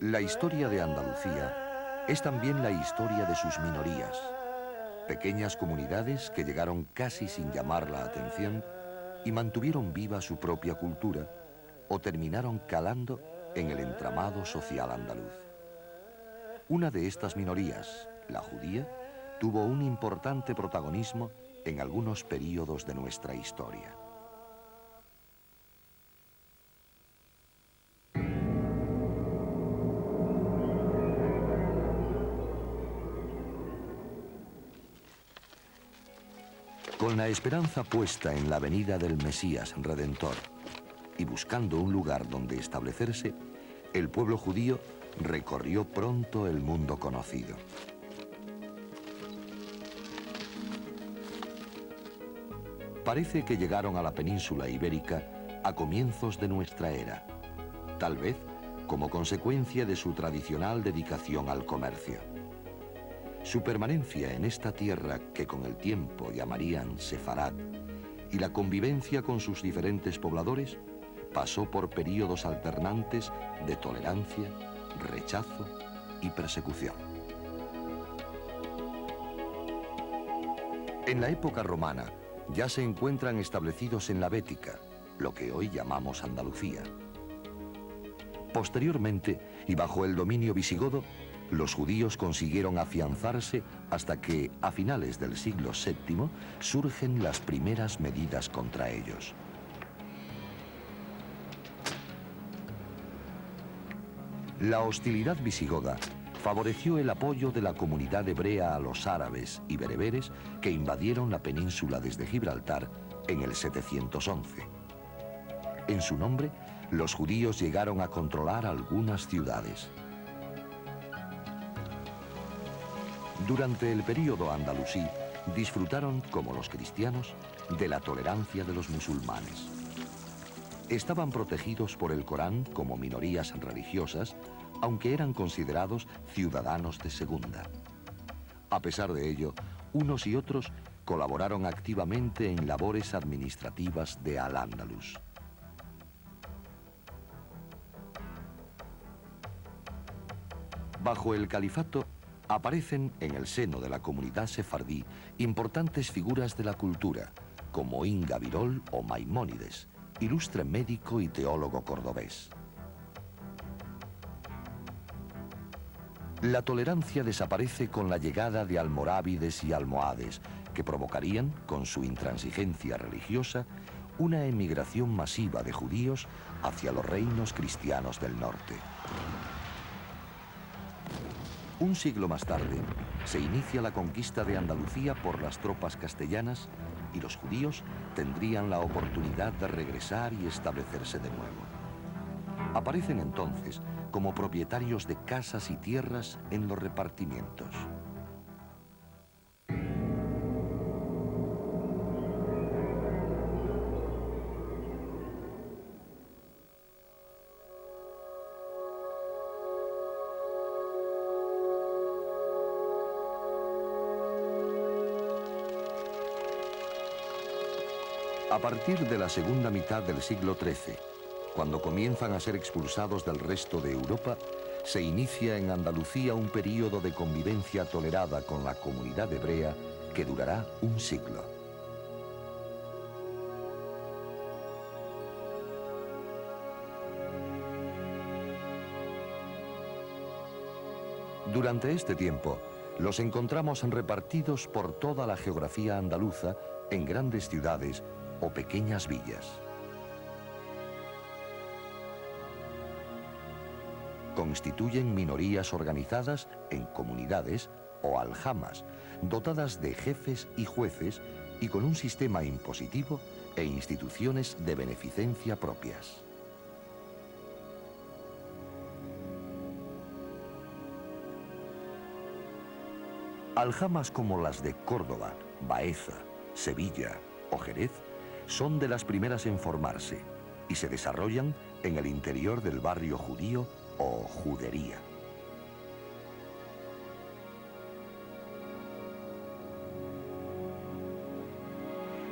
La historia de Andalucía es también la historia de sus minorías, pequeñas comunidades que llegaron casi sin llamar la atención y mantuvieron viva su propia cultura o terminaron calando en el entramado social andaluz. Una de estas minorías, la judía, tuvo un importante protagonismo en algunos períodos de nuestra historia. Con la esperanza puesta en la venida del Mesías Redentor y buscando un lugar donde establecerse, el pueblo judío recorrió pronto el mundo conocido. Parece que llegaron a la península ibérica a comienzos de nuestra era, tal vez como consecuencia de su tradicional dedicación al comercio. Su permanencia en esta tierra que con el tiempo llamarían Sefarad y la convivencia con sus diferentes pobladores pasó por períodos alternantes de tolerancia, rechazo y persecución. En la época romana ya se encuentran establecidos en la Bética, lo que hoy llamamos Andalucía. Posteriormente, y bajo el dominio visigodo, los judíos consiguieron afianzarse hasta que, a finales del siglo VII, surgen las primeras medidas contra ellos. La hostilidad visigoda favoreció el apoyo de la comunidad hebrea a los árabes y bereberes que invadieron la península desde Gibraltar en el 711. En su nombre, los judíos llegaron a controlar algunas ciudades. Durante el período andalusí, disfrutaron, como los cristianos, de la tolerancia de los musulmanes. Estaban protegidos por el Corán como minorías religiosas, aunque eran considerados ciudadanos de segunda. A pesar de ello, unos y otros colaboraron activamente en labores administrativas de Al-Ándalus. Bajo el califato, aparecen en el seno de la comunidad sefardí importantes figuras de la cultura, como Inga Virol o Maimónides, ilustre médico y teólogo cordobés. La tolerancia desaparece con la llegada de almorávides y almohades, que provocarían, con su intransigencia religiosa, una emigración masiva de judíos hacia los reinos cristianos del norte. Un siglo más tarde, se inicia la conquista de Andalucía por las tropas castellanas y los judíos tendrían la oportunidad de regresar y establecerse de nuevo. Aparecen entonces como propietarios de casas y tierras en los repartimientos. A partir de la segunda mitad del siglo XIII, cuando comienzan a ser expulsados del resto de Europa, se inicia en Andalucía un período de convivencia tolerada con la comunidad hebrea que durará un siglo. Durante este tiempo, los encontramos repartidos por toda la geografía andaluza en grandes ciudades o pequeñas villas. Constituyen minorías organizadas en comunidades o aljamas, dotadas de jefes y jueces y con un sistema impositivo e instituciones de beneficencia propias. Aljamas como las de Córdoba, Baeza, Sevilla o Jerez son de las primeras en formarse y se desarrollan en el interior del barrio judío o judería.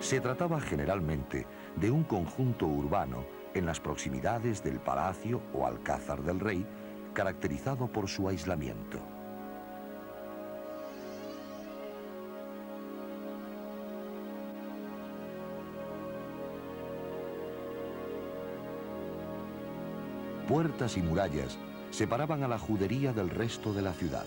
Se trataba generalmente de un conjunto urbano en las proximidades del palacio o alcázar del rey, caracterizado por su aislamiento. Puertas y murallas separaban a la judería del resto de la ciudad.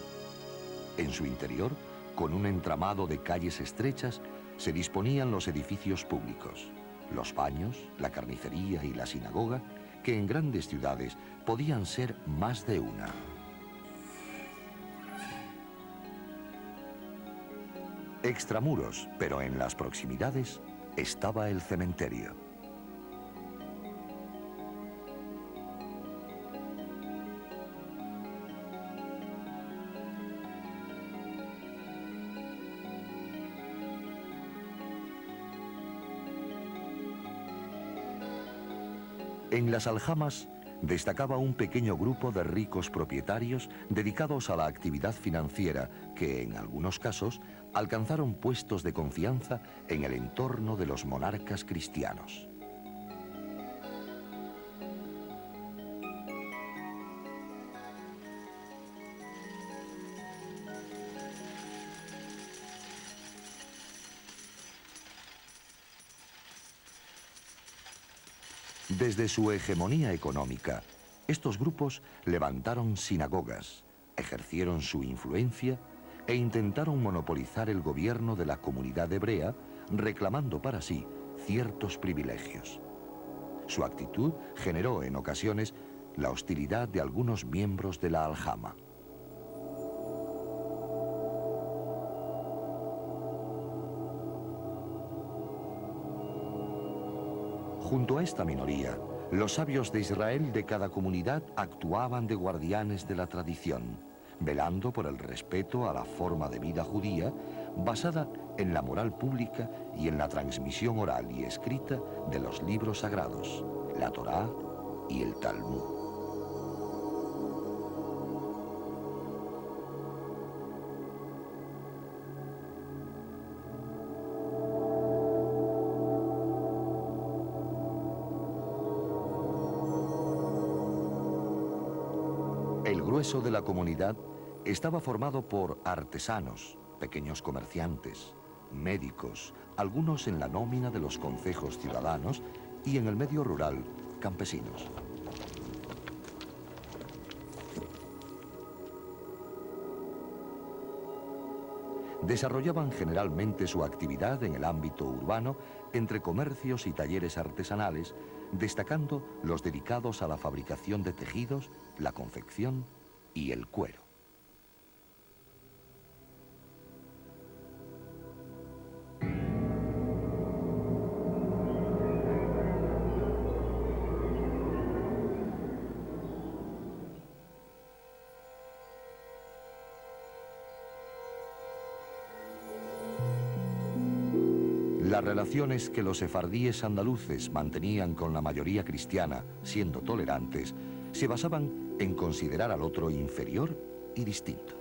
En su interior, con un entramado de calles estrechas, se disponían los edificios públicos, los baños, la carnicería y la sinagoga, que en grandes ciudades podían ser más de una. Extramuros, pero en las proximidades, estaba el cementerio. En las aljamas destacaba un pequeño grupo de ricos propietarios dedicados a la actividad financiera que, en algunos casos, alcanzaron puestos de confianza en el entorno de los monarcas cristianos. Desde su hegemonía económica, estos grupos levantaron sinagogas, ejercieron su influencia e intentaron monopolizar el gobierno de la comunidad hebrea, reclamando para sí ciertos privilegios. Su actitud generó en ocasiones la hostilidad de algunos miembros de la aljama. Junto a esta minoría, los sabios de Israel de cada comunidad actuaban de guardianes de la tradición, velando por el respeto a la forma de vida judía basada en la moral pública y en la transmisión oral y escrita de los libros sagrados, la Torá y el Talmud. El grueso de la comunidad estaba formado por artesanos, pequeños comerciantes, médicos, algunos en la nómina de los concejos ciudadanos y en el medio rural, campesinos. Desarrollaban generalmente su actividad en el ámbito urbano entre comercios y talleres artesanales, destacando los dedicados a la fabricación de tejidos, la confección y el cuero. Las relaciones que los sefardíes andaluces mantenían con la mayoría cristiana, siendo tolerantes, se basaban en considerar al otro inferior y distinto.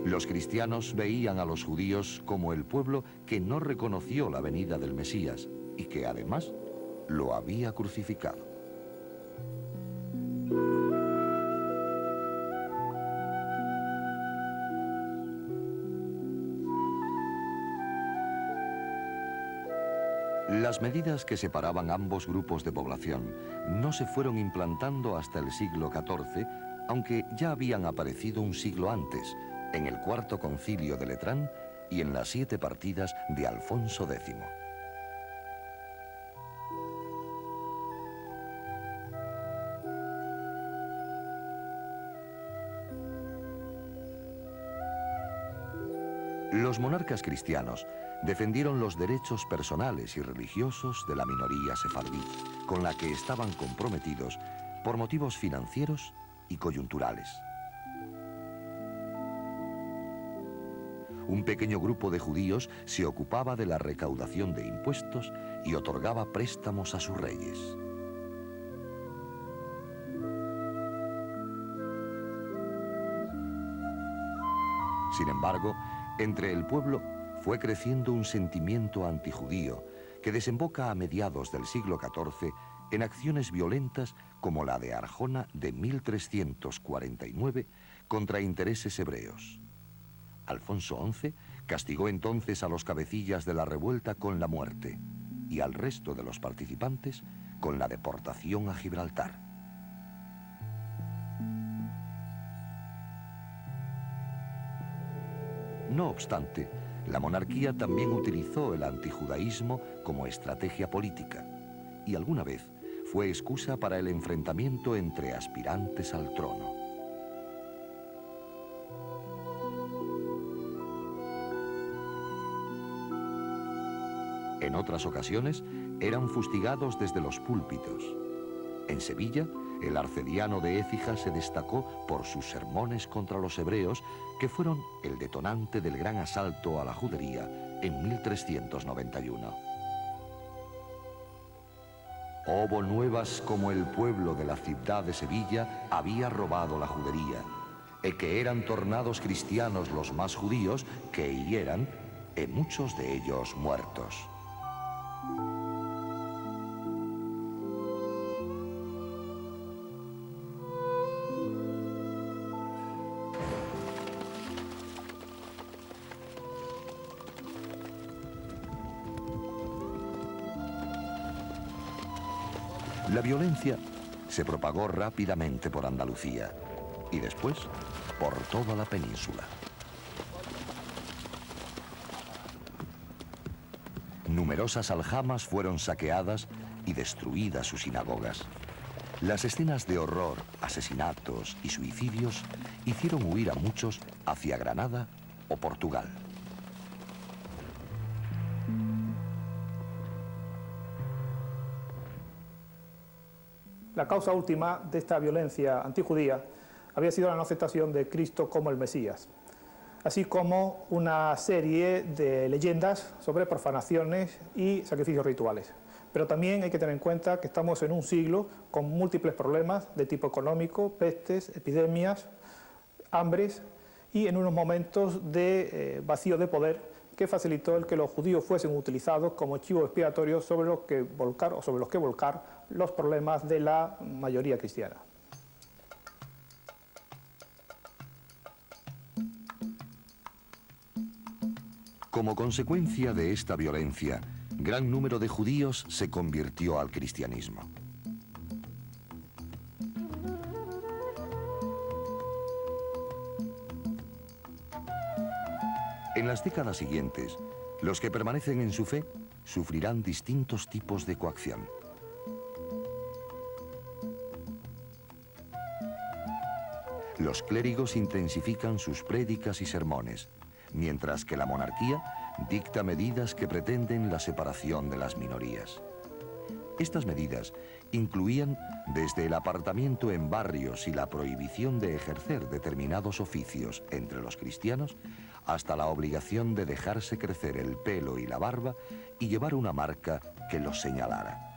Los cristianos veían a los judíos como el pueblo que no reconoció la venida del Mesías y que además lo había crucificado. Las medidas que separaban ambos grupos de población no se fueron implantando hasta el siglo XIV, aunque ya habían aparecido un siglo antes, en el Cuarto Concilio de Letrán y en las 7 partidas de Alfonso X. Los monarcas cristianos defendieron los derechos personales y religiosos de la minoría sefardí, con la que estaban comprometidos por motivos financieros y coyunturales. Un pequeño grupo de judíos se ocupaba de la recaudación de impuestos y otorgaba préstamos a sus reyes. Sin embargo, entre el pueblo fue creciendo un sentimiento antijudío que desemboca a mediados del siglo XIV en acciones violentas como la de Arjona de 1349 contra intereses hebreos. Alfonso XI castigó entonces a los cabecillas de la revuelta con la muerte y al resto de los participantes con la deportación a Gibraltar. No obstante, la monarquía también utilizó el antijudaísmo como estrategia política y alguna vez fue excusa para el enfrentamiento entre aspirantes al trono. En otras ocasiones eran fustigados desde los púlpitos. En Sevilla, el arcediano de Écija se destacó por sus sermones contra los hebreos, que fueron el detonante del gran asalto a la judería en 1391. Hubo nuevas como el pueblo de la ciudad de Sevilla había robado la judería, e que eran tornados cristianos los más judíos que hieran, e muchos de ellos muertos. La violencia se propagó rápidamente por Andalucía y después por toda la península. Numerosas aljamas fueron saqueadas y destruidas sus sinagogas. Las escenas de horror, asesinatos y suicidios hicieron huir a muchos hacia Granada o Portugal. La causa última de esta violencia antijudía había sido la no aceptación de Cristo como el Mesías, así como una serie de leyendas sobre profanaciones y sacrificios rituales. Pero también hay que tener en cuenta que estamos en un siglo con múltiples problemas de tipo económico, pestes, epidemias, hambres y en unos momentos de vacío de poder que facilitó el que los judíos fuesen utilizados como chivo expiatorio sobre los que volcar los problemas de la mayoría cristiana. Como consecuencia de esta violencia, gran número de judíos se convirtió al cristianismo. En las décadas siguientes, los que permanecen en su fe sufrirán distintos tipos de coacción. Los clérigos intensifican sus prédicas y sermones, mientras que la monarquía dicta medidas que pretenden la separación de las minorías. Estas medidas incluían desde el apartamiento en barrios y la prohibición de ejercer determinados oficios entre los cristianos, hasta la obligación de dejarse crecer el pelo y la barba y llevar una marca que los señalara.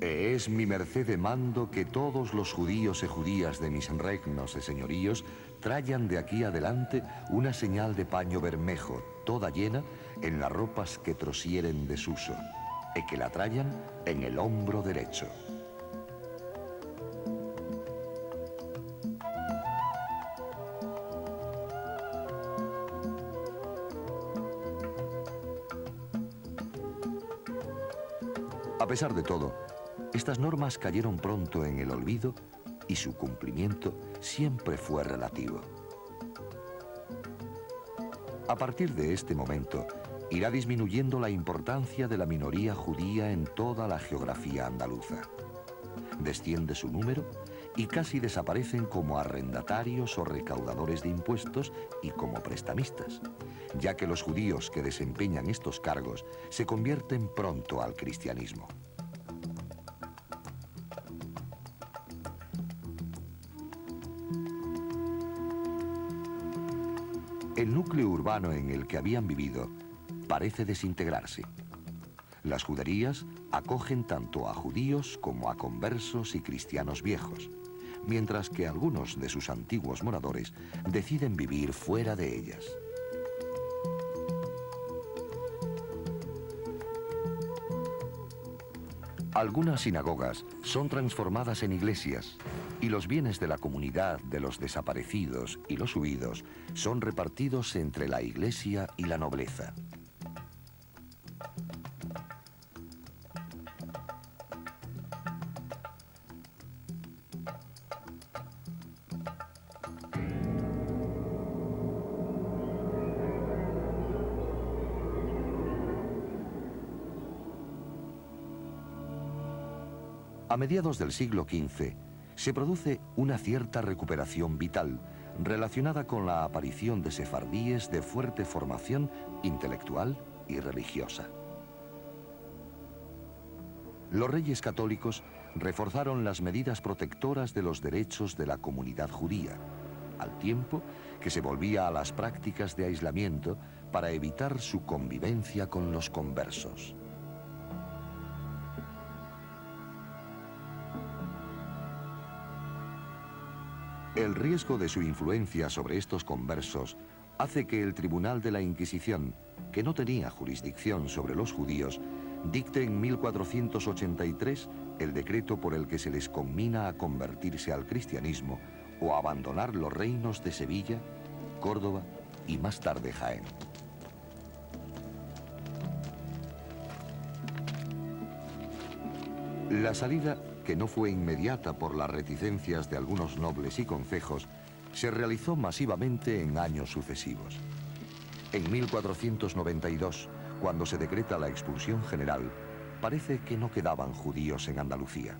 E es mi merced de mando que todos los judíos y judías de mis regnos y señoríos trayan de aquí adelante una señal de paño bermejo, toda llena, en las ropas que trosieren desuso, e que la trayan en el hombro derecho. A pesar de todo, estas normas cayeron pronto en el olvido y su cumplimiento siempre fue relativo. A partir de este momento, irá disminuyendo la importancia de la minoría judía en toda la geografía andaluza. Desciende su número y casi desaparecen como arrendatarios o recaudadores de impuestos y como prestamistas, ya que los judíos que desempeñan estos cargos se convierten pronto al cristianismo. El núcleo urbano en el que habían vivido parece desintegrarse. Las juderías acogen tanto a judíos como a conversos y cristianos viejos, mientras que algunos de sus antiguos moradores deciden vivir fuera de ellas. Algunas sinagogas son transformadas en iglesias y los bienes de la comunidad de los desaparecidos y los huidos son repartidos entre la iglesia y la nobleza. A mediados del siglo XV se produce una cierta recuperación vital relacionada con la aparición de sefardíes de fuerte formación intelectual y religiosa. Los reyes católicos reforzaron las medidas protectoras de los derechos de la comunidad judía, al tiempo que se volvía a las prácticas de aislamiento para evitar su convivencia con los conversos. El riesgo de su influencia sobre estos conversos hace que el Tribunal de la Inquisición, que no tenía jurisdicción sobre los judíos, dicte en 1483 el decreto por el que se les conmina a convertirse al cristianismo o a abandonar los reinos de Sevilla, Córdoba y más tarde Jaén. La salida, que no fue inmediata por las reticencias de algunos nobles y concejos, se realizó masivamente en años sucesivos. En 1492, cuando se decreta la expulsión general, parece que no quedaban judíos en Andalucía.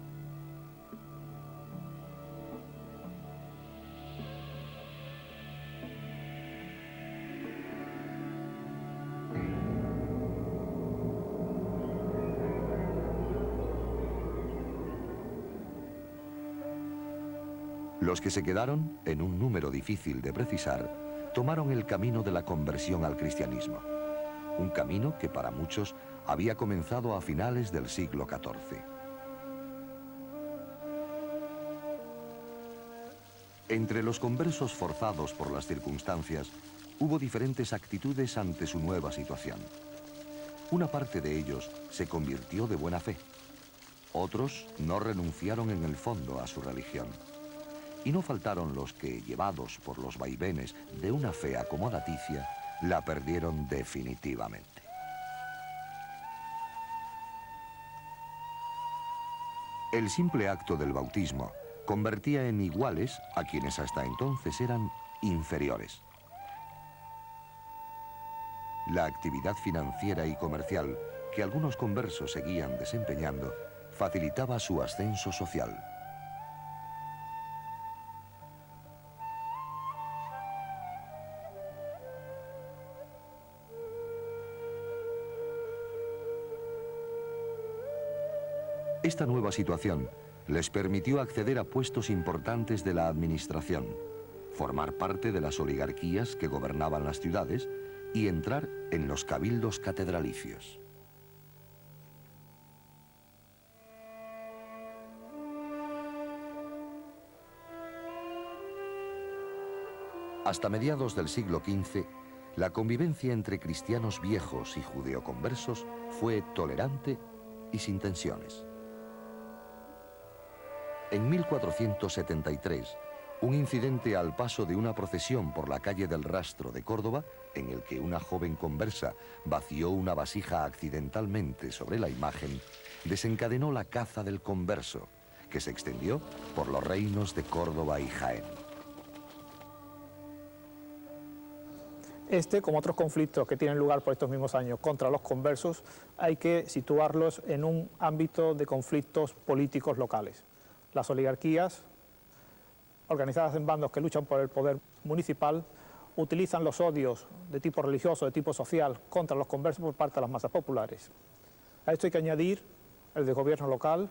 Los que se quedaron, en un número difícil de precisar, tomaron el camino de la conversión al cristianismo. Un camino que para muchos había comenzado a finales del siglo XIV. Entre los conversos forzados por las circunstancias, hubo diferentes actitudes ante su nueva situación. Una parte de ellos se convirtió de buena fe. Otros no renunciaron en el fondo a su religión. Y no faltaron los que, llevados por los vaivenes de una fe acomodaticia, la perdieron definitivamente. El simple acto del bautismo convertía en iguales a quienes hasta entonces eran inferiores. La actividad financiera y comercial que algunos conversos seguían desempeñando facilitaba su ascenso social. Esta nueva situación les permitió acceder a puestos importantes de la administración, formar parte de las oligarquías que gobernaban las ciudades y entrar en los cabildos catedralicios. Hasta mediados del siglo XV, la convivencia entre cristianos viejos y judeoconversos fue tolerante y sin tensiones. En 1473, un incidente al paso de una procesión por la calle del Rastro de Córdoba, en el que una joven conversa vació una vasija accidentalmente sobre la imagen, desencadenó la caza del converso, que se extendió por los reinos de Córdoba y Jaén. Este, como otros conflictos que tienen lugar por estos mismos años contra los conversos, hay que situarlos en un ámbito de conflictos políticos locales. Las oligarquías, organizadas en bandos que luchan por el poder municipal, utilizan los odios de tipo religioso, de tipo social, contra los conversos por parte de las masas populares. A esto hay que añadir el desgobierno local,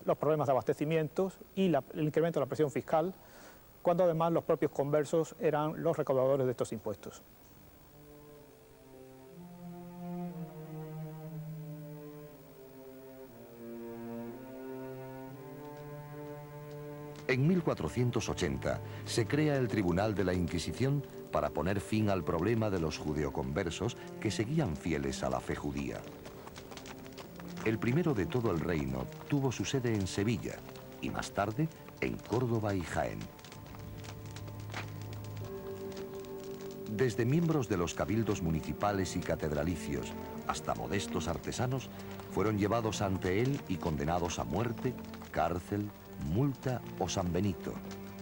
los problemas de abastecimientos y el incremento de la presión fiscal, cuando además los propios conversos eran los recaudadores de estos impuestos. En 1480 se crea el Tribunal de la Inquisición para poner fin al problema de los judeoconversos que seguían fieles a la fe judía. El primero de todo el reino tuvo su sede en Sevilla y más tarde en Córdoba y Jaén. Desde miembros de los cabildos municipales y catedralicios hasta modestos artesanos fueron llevados ante él y condenados a muerte, cárcel, multa o sanbenito,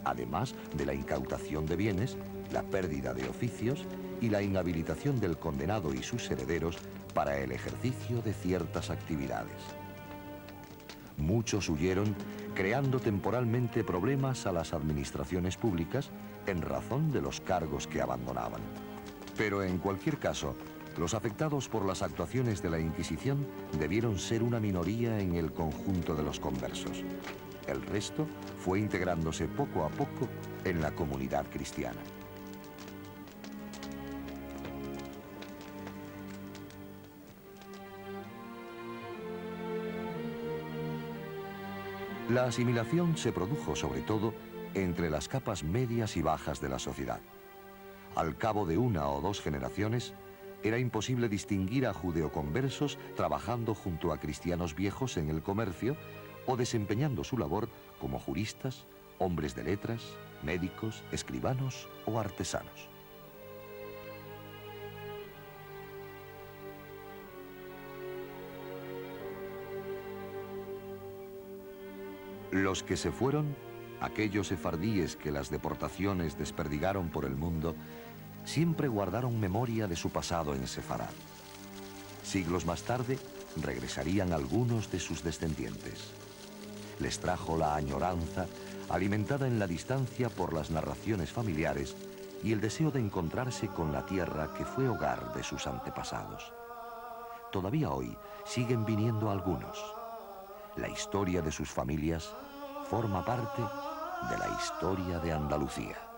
además de la incautación de bienes, la pérdida de oficios y la inhabilitación del condenado y sus herederos para el ejercicio de ciertas actividades. Muchos huyeron, creando temporalmente problemas a las administraciones públicas en razón de los cargos que abandonaban. Pero en cualquier caso, los afectados por las actuaciones de la Inquisición debieron ser una minoría en el conjunto de los conversos. El resto fue integrándose poco a poco en la comunidad cristiana. La asimilación se produjo sobre todo entre las capas medias y bajas de la sociedad. Al cabo de una o dos generaciones, era imposible distinguir a judeoconversos trabajando junto a cristianos viejos en el comercio o desempeñando su labor como juristas, hombres de letras, médicos, escribanos o artesanos. Los que se fueron, aquellos sefardíes que las deportaciones desperdigaron por el mundo, siempre guardaron memoria de su pasado en Sefarad. Siglos más tarde, regresarían algunos de sus descendientes. Les trajo la añoranza, alimentada en la distancia por las narraciones familiares y el deseo de encontrarse con la tierra que fue hogar de sus antepasados. Todavía hoy siguen viniendo algunos. La historia de sus familias forma parte de la historia de Andalucía.